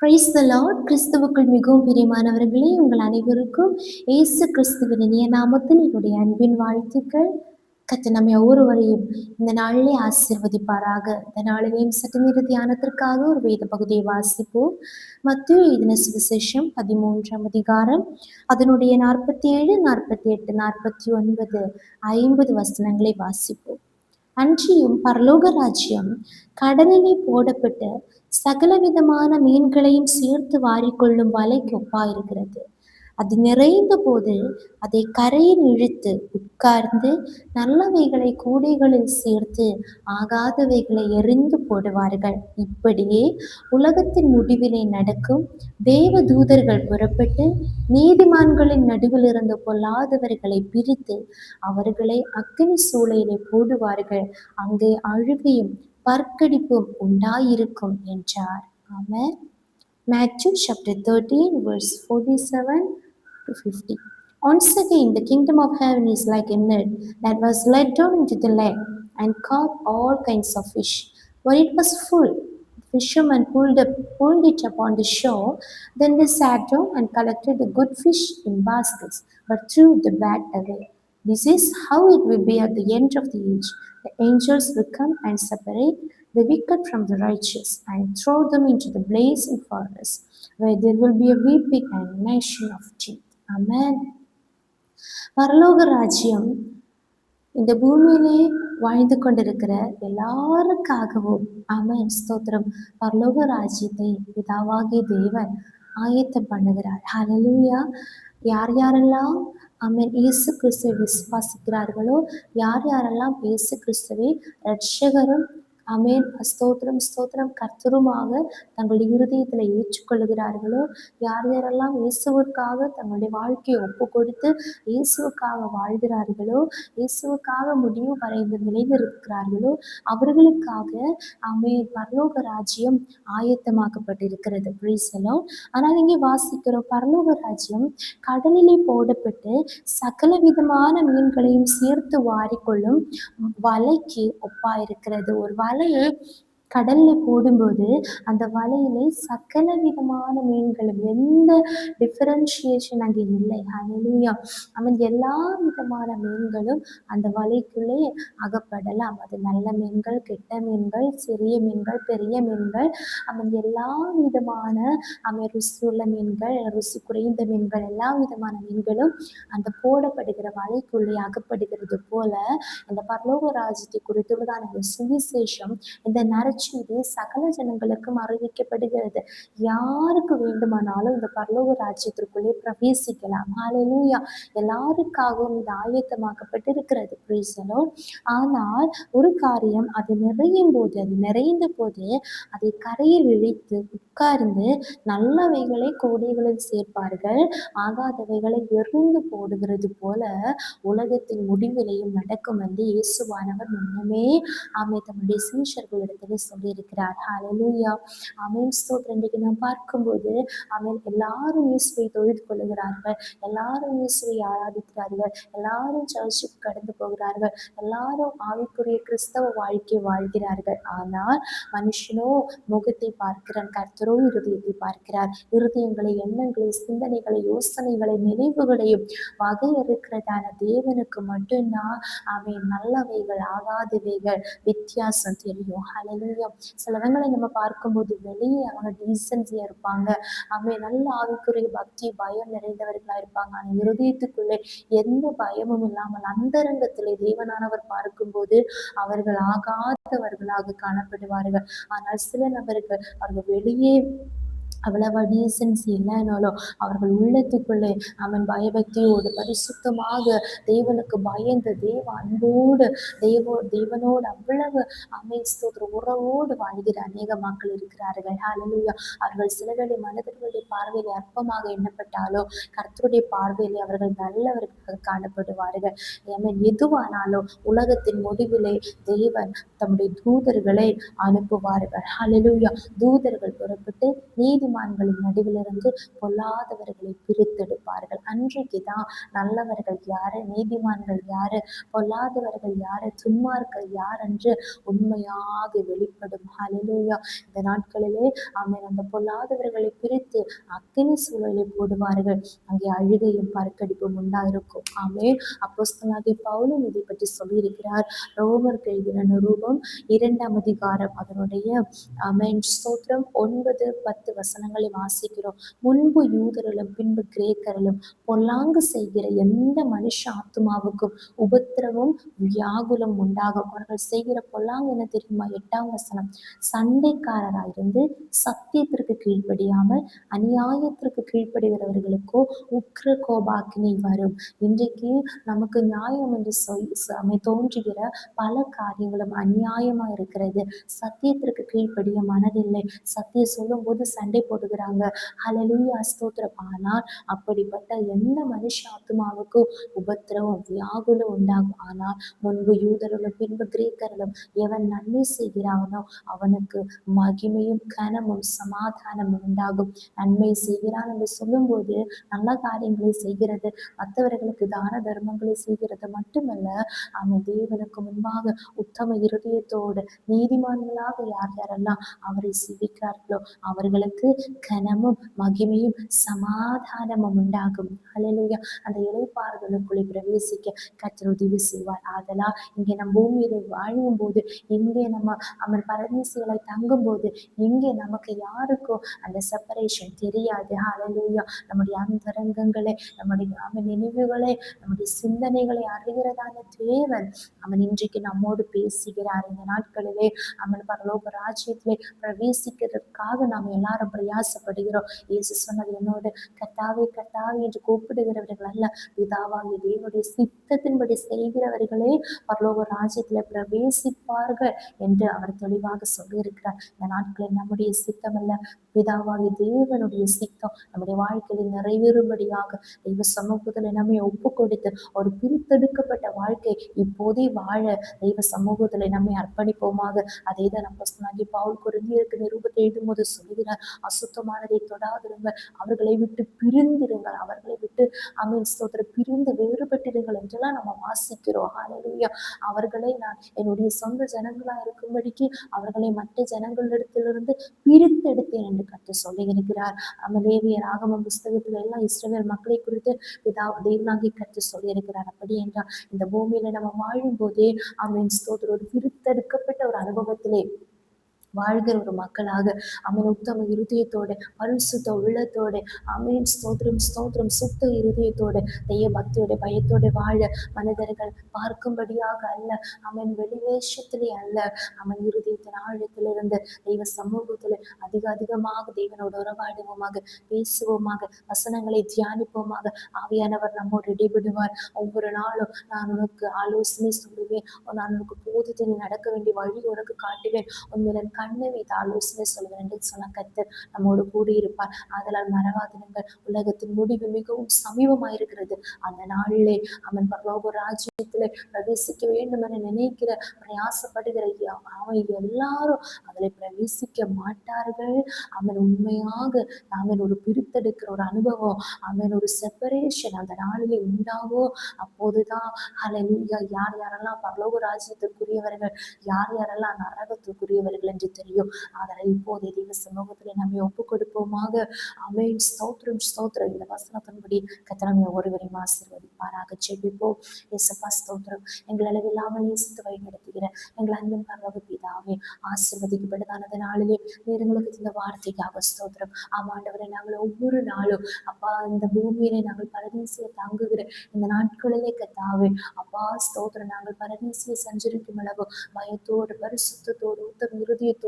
Praise the Lord. கிறிஸ்துவுக்குள் மிகவும் பிரியமானவர்களே, உங்கள் அனைவருக்கும் இயேசு கிறிஸ்துவின் இனிய நாமத்தில் என்னுடைய அன்பின் வாழ்த்துக்கள். கர்த்தர் நம்மை ஒவ்வொருவரையும் இந்த நாளிலே ஆசீர்வதிப்பாராக. இந்த நாளிலேயும் சற்று நேர தியானத்திற்காக ஒரு வேத பகுதியை வாசிப்போம். மத்தேயு எழுதின சுவிசேஷம் 13ஆம் அதிகாரம் அதனுடைய 47, 48, 49, 50 வசனங்களை வாசிப்போம். அன்றியும் பரலோக ராஜ்யம் கடலிலே போடப்பட்ட சகலவிதமான மீன்களையும் சேர்த்து வாரிக்கொள்ளும் வலைக்கு ஒப்பாயிருக்கிறது. அது நிறைந்த போது அதை கரையில் இழுத்து உட்கார்ந்து நல்லவைகளை கூடைகளில் சேர்த்து ஆகாதவைகளை எறிந்து போடுவார்கள். இப்படியே உலகத்தின் முடிவிலே நடக்கும். தேவ தூதர்கள் புறப்பட்டு நீதிமான்களின் நடுவில் இருந்த பொல்லாதவர்களை பிரித்து அவர்களை அக்கினி சூளையிலே போடுவார்கள். அங்கே அழுகையும் பற்கடிப்பும் உண்டாயிருக்கும் என்றார். ஆமென். Matthew chapter 13 verse 47 to 50. Once again the kingdom of heaven is like a net that was let down into the lake and caught all kinds of fish. When it was full, the fishermen pulled it upon the shore. Then they sat down and collected the good fish in baskets, but threw the bad away. This is how it will be at the end of the age. The angels will come and separate the wicked from the righteous and throw them into the blazing furnace, where there will be a weeping and gnashing of teeth. Amen. பரலோக ராஜ்யம் இந்த பூமியிலே வாழ்ந்து கொண்டிருக்கிற எல்லாருக்காகவும், ஆமென், ஸ்தோத்திரம், பரலோக ராஜ்யத்தை பிதாவாகிய தேவன் ஆயத்தம் பண்ணுகிறார். ஹல்லேலூயா. யார் யாரெல்லாம் ஆமென் இயேசு கிறிஸ்துவை விசுவாசிக்கிறார்களோ, யார் யாரெல்லாம் இயேசு கிறிஸ்துவை இரட்சகரும் ஆமென் ஸ்தோத்திரம் ஸ்தோத்திரம் கர்த்தருமாக தங்களுடைய இருதயத்தில் ஏற்றுக்கொள்ளுகிறார்களோ, யார் யாரெல்லாம் இயேசுவுக்காக தங்களுடைய வாழ்க்கையை ஒப்பு கொடுத்து இயேசுவுக்காக வாழ்கிறார்களோ, இயேசுவுக்காக முடிவு வரைந்து நிலைநிறுத்துகிறார்களோ, அவர்களுக்காக ஆமென் பரலோக ராஜ்யம் ஆயத்தமாக்கப்பட்டிருக்கிறது. Praise the Lord. ஆனால் இங்கே வாசிக்கிறோம், பரலோக ராஜ்யம் கடலிலே போடப்பட்டு சகல விதமான மீன்களையும் சேர்த்து வாரிக்கொள்ளும் வலைக்கு ஒப்பாயிருக்கிறது. ஒரு வலையை கடல்ல போடும்போது அந்த வலையிலே சகல விதமான மீன்களும், எந்த டிஃபரன்ஷியேஷன் அங்கே இல்லை. ஹல்லேலூயா. அவன் எல்லா விதமான மீன்களும் அந்த வலைக்குள்ளே அகப்படலாம். அது நல்ல மீன்கள், கெட்ட மீன்கள், சிறிய மீன்கள், பெரிய மீன்கள், அவன் எல்லா விதமான அவன் ருசியுள்ள மீன்கள், ருசி குறைந்த மீன்கள், எல்லா விதமான மீன்களும் அந்த போடப்படுகிற வலைக்குள்ளே அகப்படுகிறது போல அந்த பரலோக ராஜ்யத்தை குறித்துள்ளதான இந்த சுவிசேஷம், இந்த நற்செய்தி சகல ஜனங்களுக்கும் அறிவிக்கப்படுகிறது. யாருக்கு வேண்டுமானாலும் இந்த பரலோக ராஜ்யத்திற்குள்ளே பிரவேசிக்கலாம். ஹல்லேலூயா. எல்லாருக்காகவும் இது ஆயத்தமாக்கப்பட்டிருக்கிறது. Praise the Lord. ஆனால் ஒரு காரியம், அது நிறைந்த போது அதை கரையில் இழுத்து உட்கார்ந்து நல்லவைகளை கோடைகளில் சேர்ப்பார்கள், ஆகாதவைகளை எறிந்து போடுகிறது போல உலகத்தின் முடிவிலையும் நடக்கும் என்று இயேசுவானவர் முன்னமே தம்முடைய சீஷர்களிடத்தில் சொல்லியிருக்கிறார். ஹல்லேலூயா. ஆமென் ஸ்தோத்திரம். இன்றைக்கு நாம் பார்க்கும்போது எல்லாரும் இயேசுவை தொழுது கொள்ளுகிறார்கள், எல்லாரும் இயேசுவை ஆராதிக்கிறார்கள், எல்லாரும் சர்ச்சுக்கு கடந்து போகிறார்கள், எல்லாரும் ஆவிக்குரிய கிறிஸ்தவ வாழ்க்கை வாழ்கிறார்கள். ஆனால் மனுஷனோ முகத்தை பார்க்கிறான், கர்த்தரோ இருதயத்தை பார்க்கிறார். இருதயங்களை, எண்ணங்களை, சிந்தனைகளை, யோசனைகளை, நினைவுகளையும் வகையறுக்கிறதான தேவனுக்கு மட்டும்தான் நல்லவைகள் ஆகாதவைகள் வித்தியாசம் தெரியும். ஹல்லேலூயா. சிலவங்களை நம்ம பார்க்கும்போது வெளியே அவங்க டீசன்சியா இருப்பாங்க, நல்ல ஆவிக்குரிய பக்தி பயம் நிறைந்தவர்களா இருப்பாங்க. ஆனால் இருதயத்துக்குள்ளே எந்த பயமும் இல்லாமல் அந்தரங்கத்திலே தேவனானவர் பார்க்கும்போது அவர்கள் ஆகாதவர்களாக காணப்படுவார்கள். ஆனால் சில நபர்கள் அவர்கள் வெளியே அவ்வளவு டீசன்சி இல்லைனாலும் அவர்கள் உள்ளத்துக்குள்ளே பயபக்தியோடு பரிசுத்தமாக தேவனுக்கு பயந்து தேவ அன்போடு தேவனோடு அவ்வளவு ஸ்தோத்திர உறவோடு வாழ்கிற அநேக மக்கள் இருக்கிறார்கள். ஹல்லேலூயா. அவர்கள் சிலருடைய மனிதர்களுடைய பார்வையிலே அற்பமாக எண்ணப்பட்டாலோ கர்த்தருடைய பார்வையிலே அவர்கள் நல்லவர்களாக காணப்படுவார்கள். எதுவானாலும் உலகத்தின் முடிவிலே தேவன் தம்முடைய தூதர்களை அனுப்புவார்கள். ஹல்லேலூயா. தூதர்கள் புறப்பட்டு நீதிமன்ற நீதிமான்களின் நடுவிலிருந்து பொல்லாதவர்களை பிரித்தெடுப்பார்கள். அன்றைக்குதான் நல்லவர்கள் யாரு, நீதிமான்கள் யாரு, பொல்லாதவர்கள் யாரு, துன்மார்கள் யார் என்று உண்மையாக வெளிப்படும். ஹல்லேலூயா. இந்த நாட்களிலே ஆமென், அந்த பொல்லாதவர்களை பிரித்து அக்கினி சூழலை போடுவார்கள். அங்கே அழுகையும் பற்கடிப்பும் உண்டாயிருக்கும். ஆமென். அப்போஸ்தலனாகிய பவுலும் இதை பற்றி சொல்லியிருக்கிறார். ரோமருக்கு எழுதின நிருபம் 2ஆம் அதிகாரம் அதனுடைய ஆமென் ஸ்தோத்திரம் 9, 10 வசனங்களை வாசிக்கிறோம். முன்பு யூதரிலும் பின்பு கிரேக்கரிலும் பொல்லாங்கு செய்கிற எந்த மனுஷ ஆத்துமாவுக்கும் உபத்திரவம் வியாகுலம் உண்டாகும். அவர்கள் செய்கிற பொல்லாங்கு என்ன தெரியுமா? 8ஆம் வசனம், சண்டைக்காரராயிருந்து சத்தியத்திற்கு கீழ்ப்படியாமல் அநியாயத்திற்கு கீழ்ப்படுகிறவர்களுக்கோ உக்கிர கோபாக்கினை வரும். இன்றைக்கு நமக்கு நியாயம் என்று தோன்றுகிற பல காரியங்களும் அநியாயமா இருக்கிறது. சத்தியத்திற்கு கீழ்ப்படிய மனதில்லை. சத்தியம் சொல்லும் போது சண்டை போடுகிறாங்க. ஹல்லேலூயா, ஸ்தோத்திரம். ஆனால் அப்படிப்பட்ட எந்த மனுஷ ஆத்துமாவுக்கும் உபத்திரவம் வியாகுலம் உண்டாகும். ஆனால் முன்பு யூதரிலும் பின்பு கிரேக்கரிலும் எவன் நன்மை செய்கிறானோ அவனுக்கு மகிமையும் கனமும் சமாதானமும் உண்டாகும். நன்மை செய்கிறான் என்று சொல்லும் போது நல்ல காரியங்களை செய்கிறது, மற்றவர்களுக்கு தான தர்மங்களை செய்கிறது மட்டுமல்ல, அவன் தேவனுக்கு முன்பாக உத்தம இருதயத்தோடு நீதிமான்களாக யார் யாரெல்லாம் அவரை சேவிக்கிறார்களோ அவர்களுக்கு கனமும் மகிமையும் சமாதானமும் உண்டாகும். ஹல்லேலூயா. அந்த இளைப்பாறுதலுக்குள்ளே பிரவேசிக்க கர்த்தர் உதவி செய்வார். ஆதலால் இங்கே நம் பூமியில வாழும் போது, இங்கே நம்ம அவர் பரதேசிகளை தங்கும் போது, இங்கே நமக்கு யாருக்கும் அந்த செப்பரேஷன் தெரியாது. ஹல்லேலூயா. நம்முடைய அந்தரங்கங்களை, நம்முடைய நினைவுகளை, நம்முடைய சிந்தனைகளை அறிகிறதான தேவன் அவன் இன்றைக்கு நம்மோடு பேசுகிறார். இந்த நாட்களிலே அவன் பரலோக ராஜ்யத்திலே பிரவேசிக்கிறதுக்காக நாம் எல்லாரும் பிரயாசப்படுகிறோம். இயேசு சொன்னது, என்னோடு கர்த்தாவே கர்த்தாவே என்று கூப்பிடுகிறவர்கள் அல்ல, பிதாவாகிய தேவனுடைய சித்தத்தின்படி செய்கிறவர்களே பரலோக ராஜ்யத்துல பிரவேசிப்பார்கள் என்று அவர் தெளிவாக சொல்லியிருக்கிறார். இந்த நாட்களில் நம்முடைய சித்தம் அல்ல, பிதாவாகிய தேவனுடைய சித்தம் நம்முடைய வாழ்க்கையில் நிறைவேறும்படியாக தெய்வ சமூகத்துல நம்மை ஒப்பு கொடுத்து ஒரு பிரித்தெடுக்கப்பட்ட வாழ்க்கை இப்போதே வாழ தெய்வ சமூகத்துல நம்மை அர்ப்பணிப்போமாக. அதே தான் அப்போஸ்தலனாகிய பவுல் கொரிந்தியருக்கு நிருபத்தை எழுதும் போது சொல்கிறார், அசுத்தமானதை தொடாதிருங்கள், அவர்களை விட்டு பிரிந்திருங்கள், அவர்களை விட்டு ஆமென் ஸ்தோத்திரம் பிரிந்து வேறுபட்டிருங்கள் என்றெல்லாம் நம்ம வாசிக்கிறோம். ஹல்லேலூயா. அவர்களை நான் என்னுடைய சொந்த ஜனங்களா இருக்கும்படிக்கு அவர்களை மற்ற ஜனங்களிடத்திலிருந்து பிரித்தெடுத்தேன் என்று கர்த்தர் சொல்லியிருக்கிறார். லேவியர் ஆகமம் புஸ்தகத்துல எல்லாம் இஸ்ரவேல் மக்களை குறித்து தேவனாகிய கர்த்தர் சொல்லியிருக்கிறார். அப்படி என்றால் இந்த பூமியில நம்ம வாழும் போதே ஆமென் ஸ்தோத்திரம் ஒரு பிரித்தெடுக்கப்பட்ட ஒரு அனுபவத்திலே வாழ்கிற ஒரு மக்களாக அவன் உத்தம இருதயத்தோடு பரிசுத்த உள்ளத்தோடு ஆமென் ஸ்தோத்திரம் ஸ்தோத்திரம் சுத்த இருதயத்தோடு தெய்வ பக்தியோட பயத்தோடு வாழ மனிதர்கள் பார்க்கும்படியாக அல்ல, அவன் வெளிவேஷத்திலே அல்ல, அவன் இருதயத்தின் ஆழத்திலிருந்து தெய்வ சமூகத்தில் அதிகமாக தேவனோடு உறவாடுவோமாக, பேசுவோமாக, வசனங்களை தியானிப்போமாக. ஆவியானவர் நம்மோடு இடைபடுவார். ஒவ்வொரு நாளும் நான் உனக்கு ஆலோசனை சொல்லுவேன், நான் உனக்கு போதித்து நீ நடக்க வேண்டிய வழி உனக்கு காட்டுவேன், உண்மையில கண்ணை வைத்து ஆலோசனை சொல்லுவேன் என்று சொன்ன கர்த்தர் நம்மோடு கூடியிருப்பார். ஆதலால் மறவாதிருங்கள், உலகத்தின் முடிவு மிகவும் சமீபமாயிருக்கிறது. அந்த நாளிலே அவன் பரலோக ராஜ்யத்திலே பிரவேசிக்க வேண்டும் என நினைக்கிற பிரயாசப்படுகிற அவன் எல்லாரும் அதில் பிரவேசிக்க மாட்டார்கள். அவன் உண்மையாக அவன் ஒரு பிரித்தெடுக்கிற ஒரு அனுபவம், அவன் ஒரு செப்பரேஷன் அந்த நாளிலே உண்டாகும். அப்போதுதான் ஹல்லேலூயா யார் யாரெல்லாம் பரலோக ராஜ்யத்திற்குரியவர்கள், யார் யாரெல்லாம் நரகத்திற்குரியவர்கள் என்று தெரியும். அதனால் இப்போது தெய்வ சமூகத்தில் நம்மை ஒப்பு கொடுப்போமாக. ஆமென் ஸ்தோத்திரம் ஸ்தோத்திரம். இந்த வசனத்தின்படி கர்த்தர் நம்மை ஒருவரையும் ஆசீர்வதிப்பாராக. ஜெபிப்போம். இயேசுப்பா ஸ்தோத்திரம். எங்கள் அளவில்லாமல் நேசித்து வழி நடத்துகிற எங்கள் அன்பின் பரலோக பிதாவே, ஆசீர்வதிக்கப்பட்டதான நாளிலே நீர் எங்களுக்கு இந்த வார்த்தைக்காக ஸ்தோத்திரம். ஆமாண்டவரை நாங்கள் ஒவ்வொரு நாளும் அப்பா இந்த பூமியிலே நாங்கள் பரதேசியை தங்குகிற இந்த நாட்களிலே கர்த்தாவே அப்பா ஸ்தோத்திரம், நாங்கள் பரதேசியை சஞ்சரிக்கும் அளவு பயத்தோடு பரிசுத்தத்தோடு உத்தம இருதயத்தோடு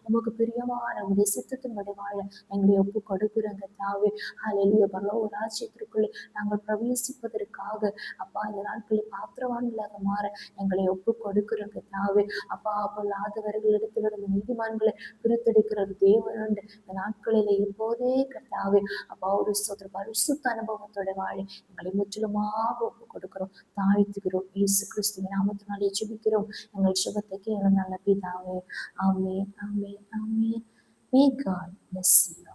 உமக்கு பிரியமான உடைய சித்தத்தின்படி வாழ எங்களை ஒப்பு கொடுக்குறங்க தாவே. ஹல்லேலூயா. பரலோக ராஜ்யத்திற்குள்ளே நாங்கள் பிரவேசிப்பதற்காக அப்பா இந்த நாட்களில் பாத்திரவான்களாக மாற எங்களை ஒப்பு கொடுக்குறங்க தாவே. அப்பா பொல்லாதவர்களிடத்திலிருந்து நீதிமான்களை பிரித்தெடுக்கிற ஒரு தேவன் உண்டு. இந்த நாட்களில் எப்போதே கர்த்தாவே அப்பா ஒரு பரிசுத்த அனுபவத்தோட வாழ எங்களை முற்றிலுமாக ஒப்பு கொடுக்கிறோம், தாழ்த்துகிறோம். இயேசு கிறிஸ்துவின் நாமத்தினாலே ஜெபிக்கிறோம் எங்கள் சுகத்தை கேளும் நல்ல பிதாவே. ஆமென், ஆமென், ஆமென். May God bless you.